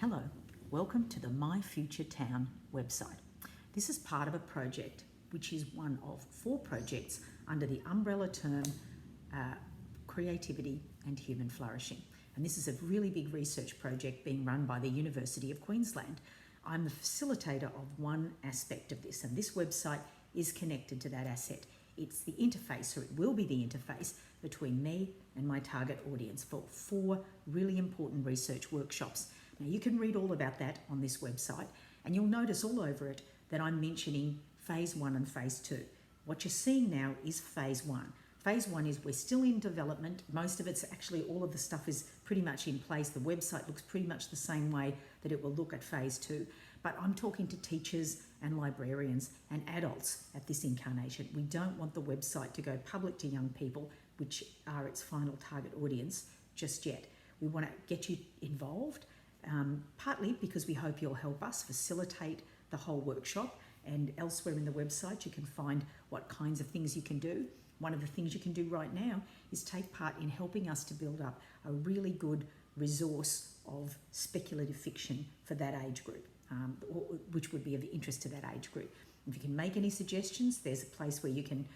Hello, welcome to the My Future Town website. This is part of a project which is one of 4 projects under the umbrella term Creativity and Human Flourishing. And this is a really big research project being run by the University of Queensland. I'm the facilitator of one aspect of this, and this website is connected to that asset. It's the interface, or it will be the interface between me and my target audience for 4 really important research workshops. Now, you can read all about that on this website, and you'll notice all over it that I'm mentioning phase 1 and phase 2. What you're seeing now is phase 1. Phase 1 is we're still in development. Most of it's actually, all of the stuff is pretty much in place. The website looks pretty much the same way that it will look at phase 2. But I'm talking to teachers and librarians and adults at this incarnation. We don't want the website to go public to young people, which are its final target audience, just yet. We want to get you involved, partly because we hope you'll help us facilitate the whole workshop, and elsewhere in the website you can find what kinds of things you can do. One of the things you can do right now is take part in helping us to build up a really good resource of speculative fiction for that age group, which would be of interest to that age group. If you can make any suggestions, there's a place where you can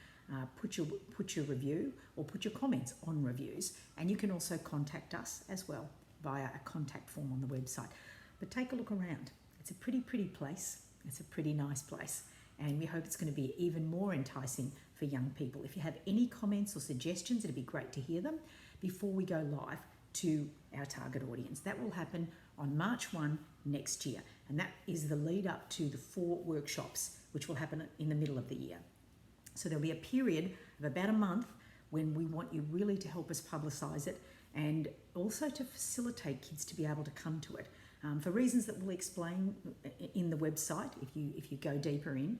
put your review or put your comments on reviews, and you can also contact us as well via a contact form on the website. But take a look around. It's a pretty place. It's a pretty nice place, and we hope it's going to be even more enticing for young people. If you have any comments or suggestions, it'd be great to hear them before we go live to our target audience. That will happen on March 1 next year, and that is the lead up to the 4 workshops which will happen in the middle of the year. So there'll be a period of about a month when we want you really to help us publicise it, and also to facilitate kids to be able to come to it. For reasons that we'll explain in the website, if you go deeper in,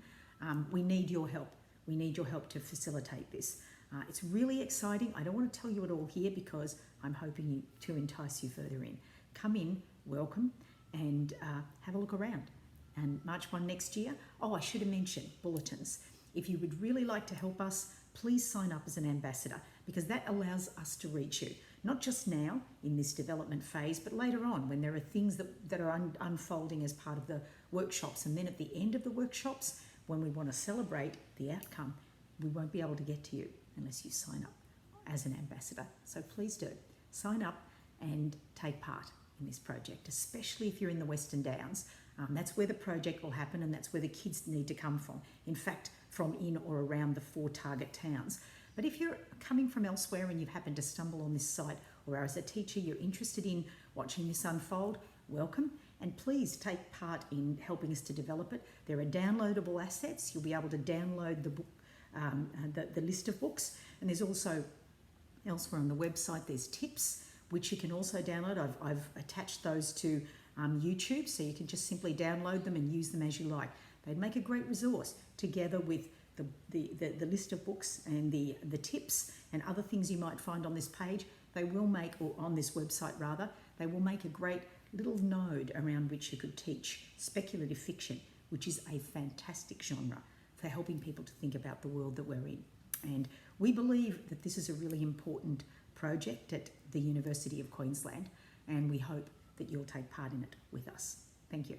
we need your help. We need your help to facilitate this. It's really exciting. I don't want to tell you it all here because I'm hoping to entice you further in. Come in, welcome, and have a look around. And March 1 next year, I should have mentioned bulletins. If you would really like to help us, please sign up as an ambassador, because that allows us to reach you, not just now in this development phase, but later on when there are things that are unfolding as part of the workshops. And then at the end of the workshops, when we want to celebrate the outcome, we won't be able to get to you unless you sign up as an ambassador. So please do sign up and take part in this project, especially if you're in the Western Downs. That's where the project will happen, and that's where the kids need to come from. In fact, from in or around the 4 target towns. But if you're coming from elsewhere and you've happened to stumble on this site, or as a teacher you're interested in watching this unfold, welcome, and please take part in helping us to develop it. There are downloadable assets. You'll be able to download the book, the list of books, and there's also elsewhere on the website there's tips which you can also download. I've attached those to YouTube, so you can just simply download them and use them as you like. They'd make a great resource together with the list of books and the tips and other things you might find on this page. They will make, or on this website rather, they will make a great little node around which you could teach speculative fiction, which is a fantastic genre for helping people to think about the world that we're in. And we believe that this is a really important project at the University of Queensland, and we hope that you'll take part in it with us. Thank you.